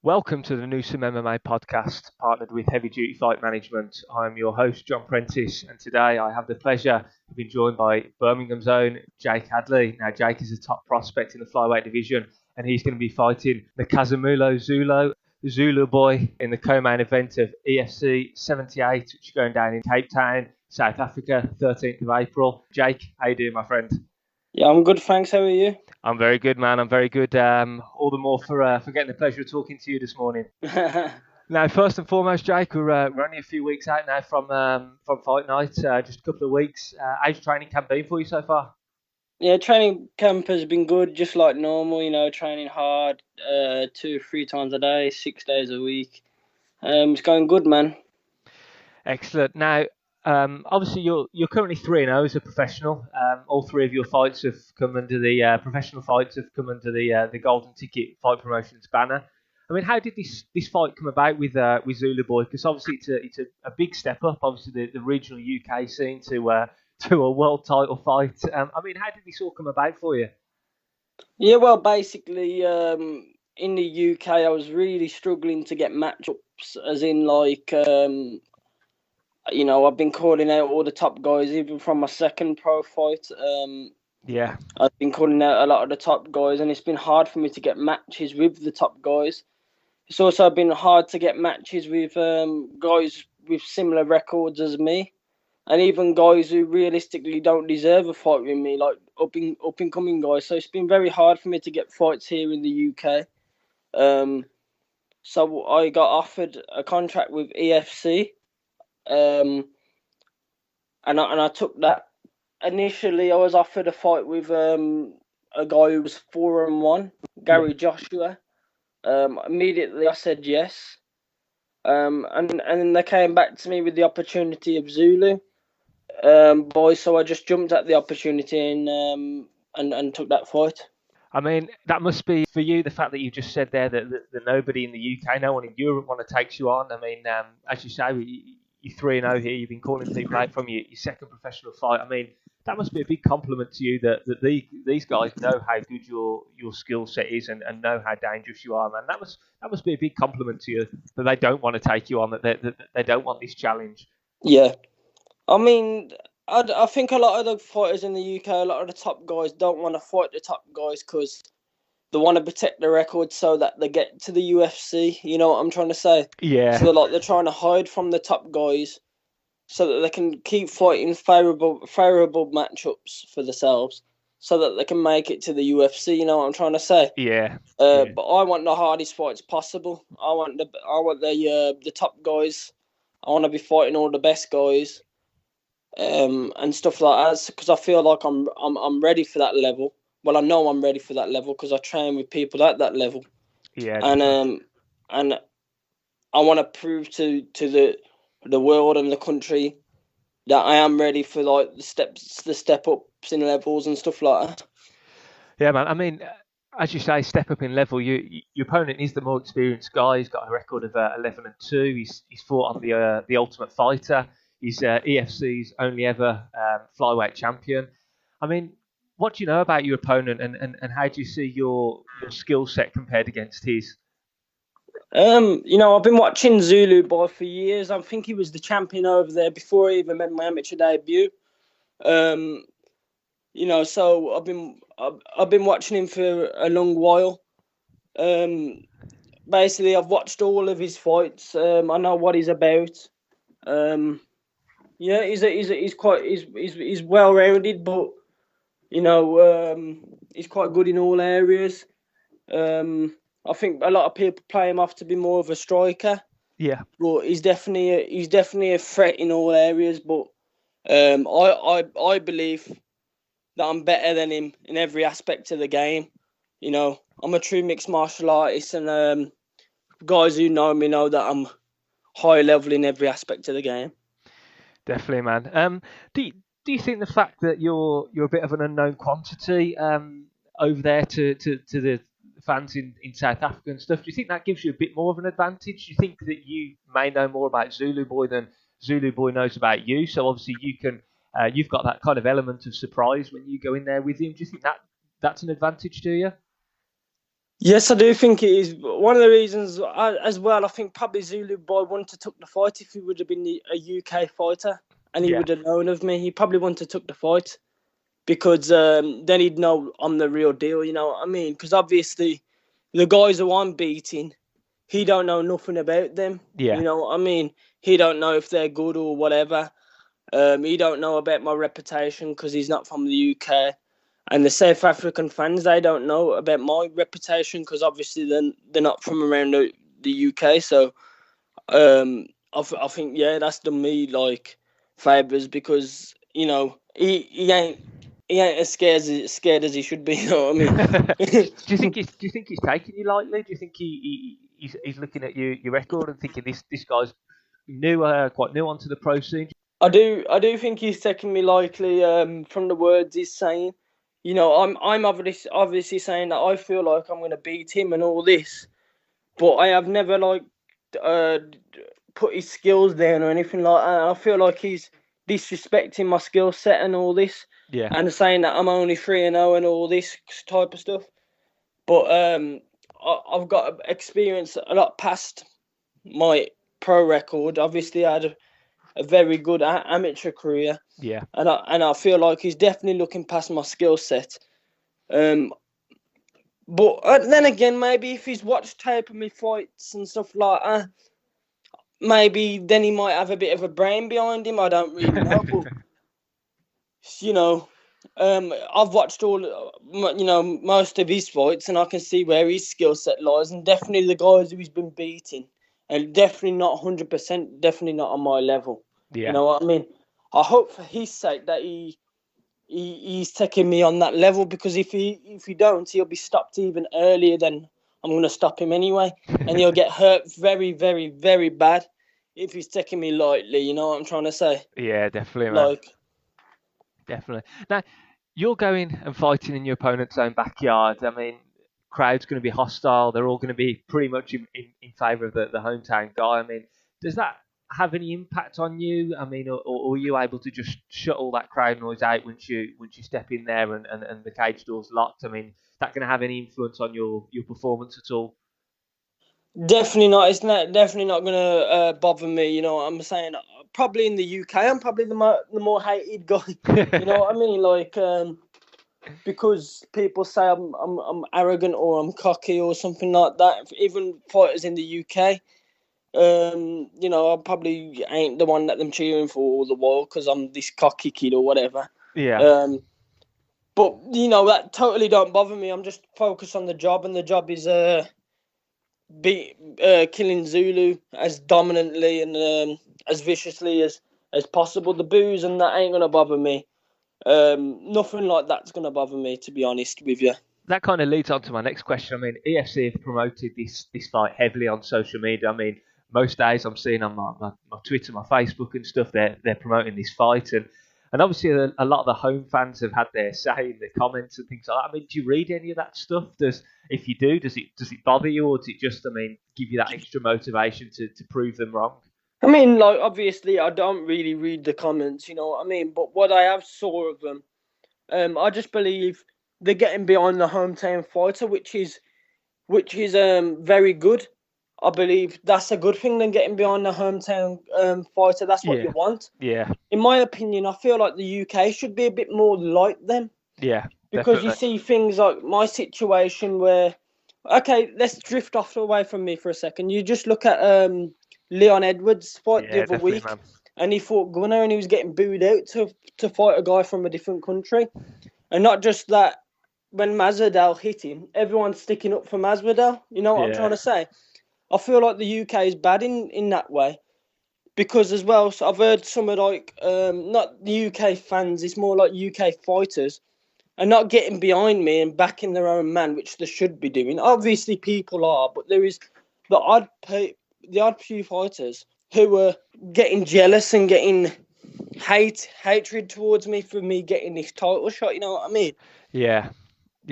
Welcome to the Newsome MMA Podcast, partnered with Heavy Duty Fight Management. I'm your host, Jon Prentice, and today I have the pleasure of being joined by Birmingham's own Jake Hadley. Now, Jake is a top prospect in the Flyweight division, and he's going to be fighting Nkazimulo Zulu, Zulu Boy, in the co-main event of EFC 78, which is going down in Cape Town, South Africa, 13th of April. Jake, how you doing, my friend? Yeah, I'm good, thanks. How are you? I'm very good, man. I'm very good. All the more for getting the pleasure of talking to you this morning. Now, first and foremost, Jake, we're only a few weeks out now from fight night. Just a couple of weeks. How's training camp been for you so far? Yeah, training camp has been good, just like normal. Training hard, 2-3 times a day, 6 days a week. It's going good, man. Excellent. Now, obviously, you're currently 3-0 as a professional. All three of your fights have come under the professional fights have come under the Golden Ticket Fight Promotions banner. I mean, how did this fight come about with Zulu Boy? Because obviously it's a big step up. Obviously, the regional UK scene to a world title fight. I mean, how did this all come about for you? Yeah, well, basically, in the UK, I was really struggling to get matchups, as in I've been calling out all the top guys, even from my second pro fight. Yeah. I've been calling out a lot of the top guys, and it's been hard for me to get matches with the top guys. It's also been hard to get matches with guys with similar records as me, and even guys who realistically don't deserve a fight with me, like up and coming guys. So it's been very hard for me to get fights here in the UK. So I got offered a contract with EFC. And I took that. Initially, I was offered a fight with a guy who was 4-1, Gary Joshua. Immediately, I said yes. And then they came back to me with the opportunity of Zulu Boy, so I just jumped at the opportunity and took that fight. I mean, that must be, for you, the fact that you just said there that nobody in the UK, no one in Europe want to take you on. I mean, as you say, you're 3-0 here, you've been calling people out from your second professional fight. I mean, that must be a big compliment to you that these guys know how good your skill set is and know how dangerous you are, man. That must be a big compliment to you that they don't want to take you on, that they don't want this challenge. Yeah. I mean, I think a lot of the fighters in the UK, a lot of the top guys don't want to fight the top guys because they want to protect their record so that they get to the UFC. You know what I'm trying to say? Yeah. So they're trying to hide from the top guys so that they can keep fighting favourable matchups for themselves so that they can make it to the UFC. You know what I'm trying to say? Yeah. But I want the hardest fights possible. I want the top guys. I want to be fighting all the best guys, and stuff like that, because I feel like I'm ready for that level. Well, I know I'm ready for that level because I train with people at that level. Yeah. And I want to prove to the world and the country that I am ready for the step ups in levels and stuff like that. Yeah, man. I mean, as you say, step up in level. Your opponent is the more experienced guy. He's got a record of 11-2. He's fought on the Ultimate Fighter. He's EFC's only ever Flyweight Champion. I mean, what do you know about your opponent, and how do you see your skill set compared against his? I've been watching Zulu Boy for years. I think he was the champion over there before I even made my amateur debut. So I've been watching him for a long while. Basically, I've watched all of his fights. I know what he's about. He's well rounded, but he's quite good in all areas. I think a lot of people play him off to be more of a striker. Yeah. But he's definitely a threat in all areas. But I believe that I'm better than him in every aspect of the game. I'm a true mixed martial artist, and guys who know me know that I'm high level in every aspect of the game. Definitely, man. Do you think the fact that you're a bit of an unknown quantity over there to the fans in South Africa and stuff, do you think that gives you a bit more of an advantage? Do you think that you may know more about Zulu Boy than Zulu Boy knows about you? So obviously you've got that kind of element of surprise when you go in there with him. Do you think that's an advantage to you? Yes, I do think it is. One of the reasons as well, I think probably Zulu Boy wouldn't have took the fight if he would have been a UK fighter and he would have known of me. He probably wouldn't have took the fight because then he'd know I'm the real deal, you know what I mean? Because obviously the guys who I'm beating, he don't know nothing about them. Yeah. You know what I mean? He don't know if they're good or whatever. He don't know about my reputation because he's not from the UK. And the South African fans, they don't know about my reputation because obviously they're not from around the UK. So I think, yeah, that's done me like favours because, you know, he ain't as scared as he should be. You know what I mean? Do you think he's taking you lightly? Do you think he's looking at your record and thinking this guy's quite new onto the pro scene? I do think he's taking me lightly from the words he's saying. You know, I'm obviously saying that I feel like I'm going to beat him and all this, but I have never like put his skills down or anything like that. I feel like he's disrespecting my skill set and all this, and saying that I'm only 3-0 and all this type of stuff. But I've got experience a lot past my pro record. Obviously, I had a very good amateur career. Yeah. And I feel like he's definitely looking past my skill set. But then again, maybe if he's watched tape of me fights and stuff like that, maybe then he might have a bit of a brain behind him. I don't really know. But, you know, I've watched most of his fights and I can see where his skill set lies. And definitely the guys who he's been beating and definitely not 100%, definitely not on my level. Yeah. You know what I mean? I hope for his sake that he's taking me on that level because if he don't, he'll be stopped even earlier than I'm going to stop him anyway. And he'll get hurt very, very, very bad if he's taking me lightly. You know what I'm trying to say? Yeah, definitely, man. Definitely. Now, you're going and fighting in your opponent's own backyard. I mean, crowd's going to be hostile. They're all going to be pretty much in favour of the hometown guy. I mean, does that have any impact on you? I mean, or are you able to just shut all that crowd noise out once you step in there and the cage door's locked? I mean, is that going to have any influence on your performance at all? Definitely not. It's definitely not going to bother me. You know what I'm saying? Probably in the UK, I'm probably the more hated guy. You know what I mean? Like, because people say I'm arrogant or I'm cocky or something like that. Even fighters in the UK, you know, I probably ain't the one that them cheering for all the while because I'm this cocky kid or whatever. Yeah. But you know that totally don't bother me. I'm just focused on the job, and the job is killing Zulu as dominantly and as viciously as possible. The booze and that ain't gonna bother me. Nothing like that's gonna bother me, to be honest with you. That kind of leads on to my next question. I mean, EFC have promoted this fight heavily on social media. I mean, most days I'm seeing on my Twitter, my Facebook and stuff, they're promoting this fight. And obviously a lot of the home fans have had their say in the comments and things like that. I mean, do you read any of that stuff? If you do, does it bother you, or does it just, I mean, give you that extra motivation to prove them wrong? I mean, like, obviously I don't really read the comments, you know what I mean? But what I have saw of them, I just believe they're getting behind the hometown fighter, which is very good. I believe that's a good thing than getting behind the hometown fighter. That's what you want. Yeah. In my opinion, I feel like the UK should be a bit more like them. Yeah. Because definitely. you see things like my situation where, okay, let's drift off away from me for a second. You just look at Leon Edwards' fight the other week, man. And he fought Gunnar and he was getting booed out to fight a guy from a different country. And not just that, when Masvidal hit him, everyone's sticking up for Masvidal. You know what I'm trying to say? I feel like the UK is bad in that way. Because as well, so I've heard some of like, not the UK fans, it's more like UK fighters, are not getting behind me and backing their own man, which they should be doing. Obviously people are, but there is the odd few fighters who are getting jealous and getting hatred towards me for me getting this title shot, you know what I mean? Yeah.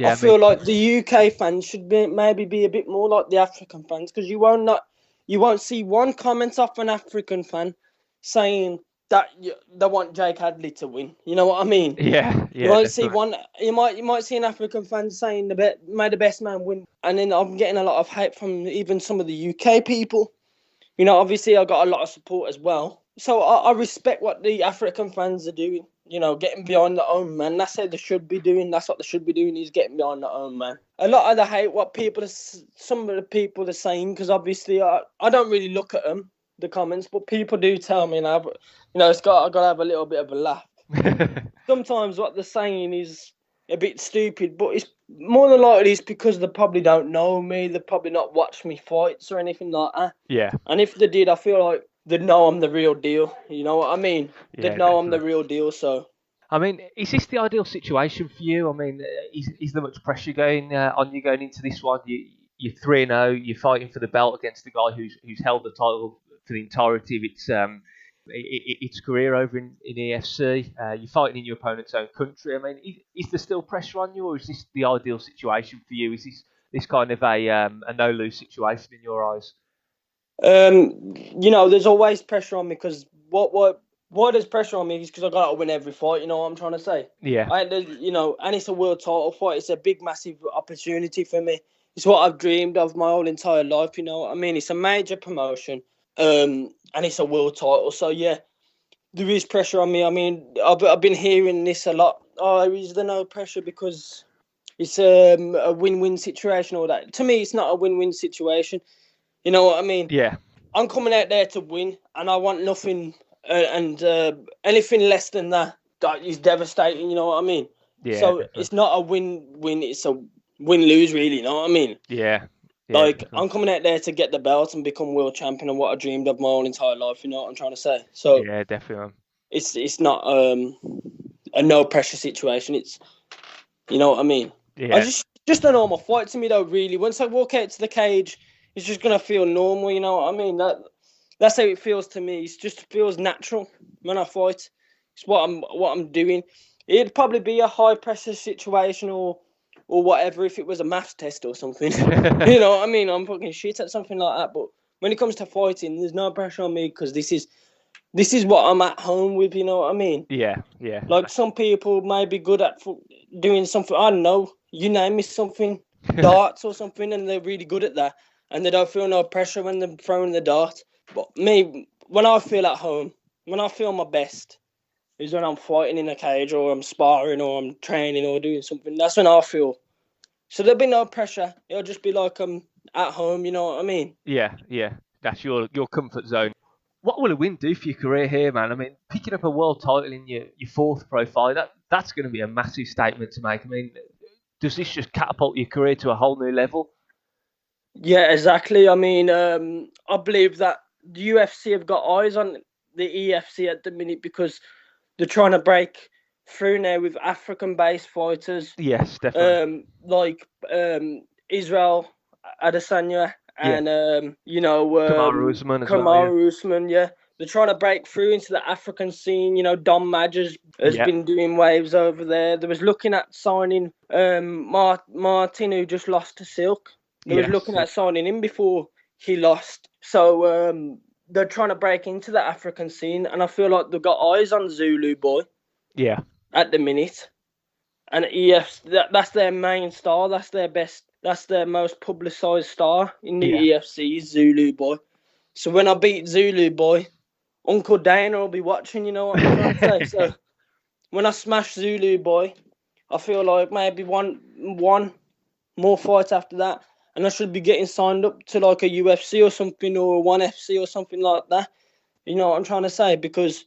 I feel like the UK fans should maybe be a bit more like the African fans, because you won't see one comment off an African fan saying they want Jake Hadley to win. You know what I mean? Yeah. You might see one. You might see an African fan saying may the best man win, and then I'm getting a lot of hate from even some of the UK people. You know, obviously I got a lot of support as well, so I respect what the African fans are doing. You know, getting behind their own man. That's what they should be doing. That's what they should be doing, is getting behind their own man. A lot of the hate, some of the people are saying, because obviously I don't really look at them, the comments, but people do tell me now. But you know, I got to have a little bit of a laugh. Sometimes what they're saying is a bit stupid, but it's more than likely it's because they probably don't know me. They've probably not watched me fights or anything like that. Yeah. And if they did, I feel like they'd know I'm the real deal. You know what I mean? They'd know definitely. I'm the real deal. So, I mean, is this the ideal situation for you? I mean, is there much pressure going on you going into this one? You're 3-0. You're fighting for the belt against the guy who's held the title for the entirety of its career over in EFC. You're fighting in your opponent's own country. I mean, is there still pressure on you, or is this the ideal situation for you? Is this kind of a no-lose situation in your eyes? You know, there's always pressure on me, because why there's pressure on me is because I got to win every fight. You know what I'm trying to say? Yeah. You know, and it's a world title fight. It's a big, massive opportunity for me. It's what I've dreamed of my whole entire life. You know what I mean? It's a major promotion. And it's a world title. So, yeah, there is pressure on me. I mean, I've been hearing this a lot. Oh, is there no pressure because it's a win-win situation or that? To me, it's not a win-win situation. You know what I mean? Yeah. I'm coming out there to win, and I want nothing and anything less than that is devastating. You know what I mean? Yeah. So definitely. it's not a win-win. It's a win-lose, really. You know what I mean? Yeah. Like, definitely. I'm coming out there to get the belt and become world champion, and what I dreamed of my whole entire life. You know what I'm trying to say? So Yeah, definitely. it's not a no pressure situation. It's, you know what I mean? Yeah. Just a normal fight to me though. Really, once I walk out to the cage, it's just gonna feel normal. You know what I mean? That's how it feels to me. It just feels natural when I fight. It's what I'm doing. It'd probably be a high pressure situation or whatever if it was a maths test or something. You know what I mean? I'm fucking shit at something like that. But when it comes to fighting, there's no pressure on me, because this is what I'm at home with. You know what I mean? Yeah. Like, some people may be good at doing something. I don't know. You name me something, darts or something, and they're really good at that, and they don't feel no pressure when they're throwing the dart. But me, when I feel at home, when I feel my best, is when I'm fighting in a cage, or I'm sparring, or I'm training, or doing something. That's when I feel. So there'll be no pressure. It'll just be like I'm at home. You know what I mean? Yeah. That's your comfort zone. What will a win do for your career here, man? I mean, picking up a world title in your fourth pro fight, that's going to be a massive statement to make. I mean, does this just catapult your career to a whole new level? Yeah, exactly. I mean, I believe that the UFC have got eyes on the EFC at the minute, because they're trying to break through now with African-based fighters. Yes, definitely. Like Israel Adesanya and you know, Kamaru Usman as well. Kamaru Usman, yeah. They're trying to break through into the African scene. You know, Don Madge has been doing waves over there. They was looking at signing Martin, who just lost to Silk. They was looking at signing him before he lost. So they're trying to break into the African scene, and I feel like they've got eyes on Zulu Boy. Yeah. At the minute. And that's their main star. That's their best. That's their most publicised star in the EFC, Zulu Boy. So when I beat Zulu Boy, Uncle Dana will be watching. You know what I'm trying to say? So when I smash Zulu Boy, I feel like maybe one more fight after that, and I should be getting signed up to like a UFC or something, or a 1FC or something like that. You know what I'm trying to say? Because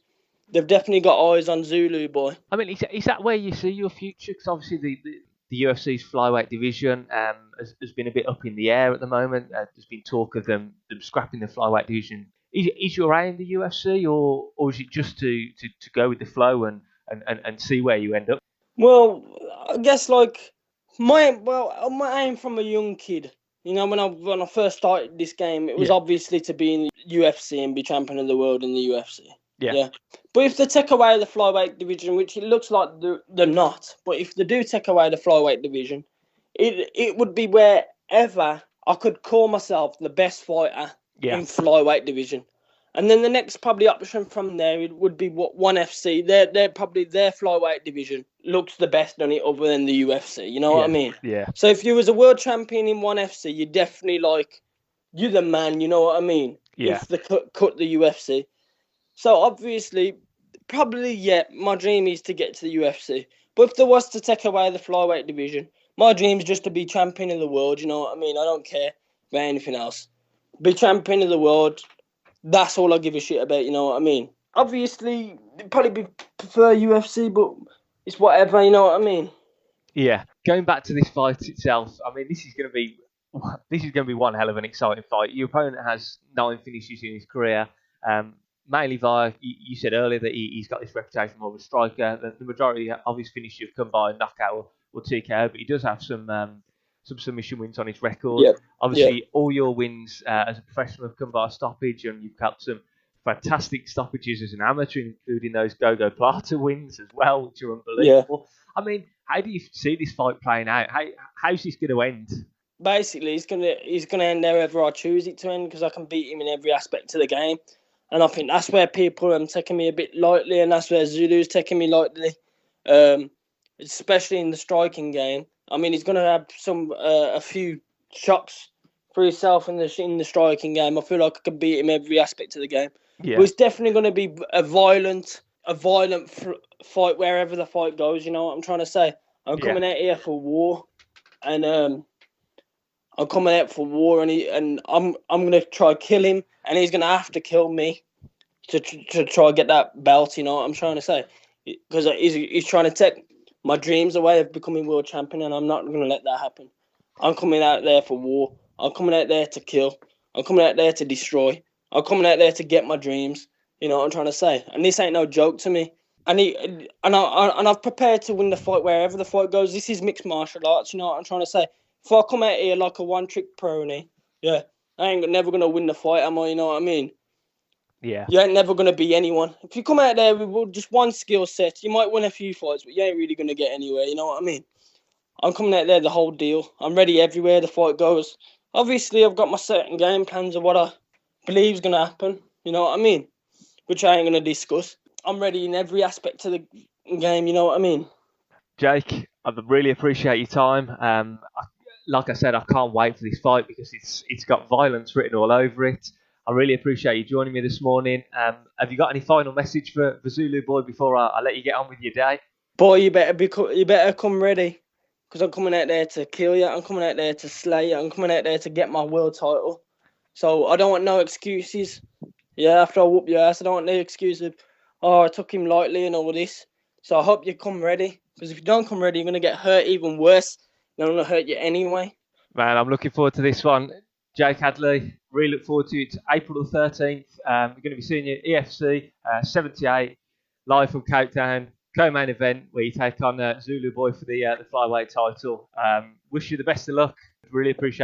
they've definitely got eyes on Zulu Boy. I mean, is that where you see your future? Because obviously the UFC's Flyweight division has been a bit up in the air at the moment. There's been talk of them scrapping the Flyweight division. Is your aim the UFC, or is it just to go with the flow and see where you end up? Well, I guess like my aim from a young kid, you know, when I first started this game, it was obviously to be in the UFC and be champion of the world in the UFC. Yeah. But if they take away the flyweight division, which it looks like they're not, but if they do take away the flyweight division, it would be wherever I could call myself the best fighter in flyweight division. And then the next probably option from there it would be what ONE FC. They're probably their flyweight division looks the best on it other than the UFC. You know what I mean? Yeah. So if you was a world champion in ONE FC, you definitely you're the man. You know what I mean? Yeah. If they cut the UFC. So obviously, probably my dream is to get to the UFC. But if there was to take away the flyweight division, my dream is just to be champion of the world. You know what I mean? I don't care about anything else. Be champion of the world. That's all I give a shit about, you know what I mean? Obviously, probably prefer UFC, but it's whatever, you know what I mean? Yeah. Going back to this fight itself, I mean, this is going to be one hell of an exciting fight. Your opponent has 9 finishes in his career, mainly via, you said earlier that he's got this reputation more of a striker. The majority of his finishes have come by knockout or TKO, but he does have some submission wins on his record. Yep. Obviously, all your wins as a professional have come by a stoppage, and you've got some fantastic stoppages as an amateur, including those Gogo Plata wins as well, which are unbelievable. Yeah. I mean, how do you see this fight playing out? How's this going to end? Basically, he's gonna end however I choose it to end, because I can beat him in every aspect of the game, and I think that's where people are taking me a bit lightly, and that's where Zulu's taking me lightly, especially in the striking game. I mean, he's going to have a few shocks for himself in the striking game. I feel like I can beat him every aspect of the game. Yeah. But it's definitely going to be a violent fight wherever the fight goes. You know what I'm trying to say? I'm coming out here for war, and I'm coming out for war, and I'm going to try to kill him, and he's going to have to kill me to try to get that belt. You know what I'm trying to say? Because he's trying to take my dreams away of becoming world champion, and I'm not going to let that happen. I'm coming out there for war. I'm coming out there to kill. I'm coming out there to destroy. I'm coming out there to get my dreams. You know what I'm trying to say? And this ain't no joke to me. And I've prepared to win the fight wherever the fight goes. This is mixed martial arts. You know what I'm trying to say? If I come out here like a one-trick pony, I ain't never going to win the fight, am I? You know what I mean? Yeah. You ain't never going to be anyone. If you come out there with just one skill set, you might win a few fights, but you ain't really going to get anywhere. You know what I mean? I'm coming out there the whole deal. I'm ready everywhere the fight goes. Obviously, I've got my certain game plans of what I believe is going to happen. You know what I mean? Which I ain't going to discuss. I'm ready in every aspect of the game. You know what I mean? Jake, I really appreciate your time. Like I said, I can't wait for this fight because it's got violence written all over it. I really appreciate you joining me this morning. Have you got any final message for Zulu Boy before I let you get on with your day? Boy, you better come ready, because I'm coming out there to kill you. I'm coming out there to slay you. I'm coming out there to get my world title. So I don't want no excuses. Yeah, after I whoop your ass, I don't want no excuses. Oh, I took him lightly and all this. So I hope you come ready, because if you don't come ready, you're going to get hurt even worse. I'm going to hurt you anyway. Man, I'm looking forward to this one. Jake Hadley, really look forward to it. April the 13th, we're going to be seeing you at EFC 78, live from Cape Town, co-main event where you take on Zulu Boy for the flyweight title. Wish you the best of luck. Really appreciate